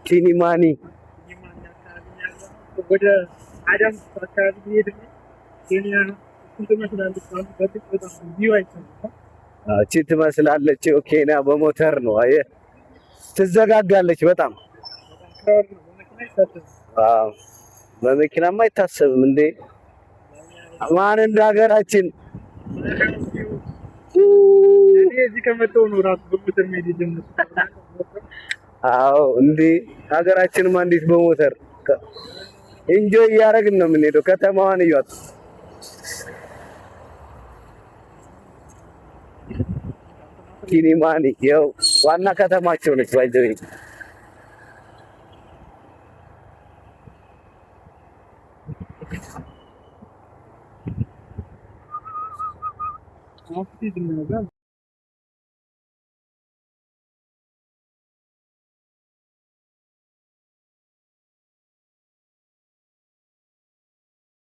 ኪኒማኒ ወደ አዳም አካባቢ ሄድ ነው ኬንያ ትመስላለች። በፊት በጣም ቪው አይሰማም። እቺ ትመስላለች። ኬንያ በሞተር ነው አየህ፣ ትዘጋጋለች በጣም። አዎ በመኪናማ አይታሰብም እንዴ! ማን እንደ ሀገራችን እዚህ ከመጣሁ ነው ራሱ በሞተር መሄድ የጀመርኩት። አዎ እንዴ ሀገራችንማ እንዴት በሞተር ኢንጆይ እያደረግን ነው የምንሄደው። ከተማዋን እያት ኪኒማኒ ያው ዋና ከተማቸው ነች። ባይዘይ አፍሪድ ነው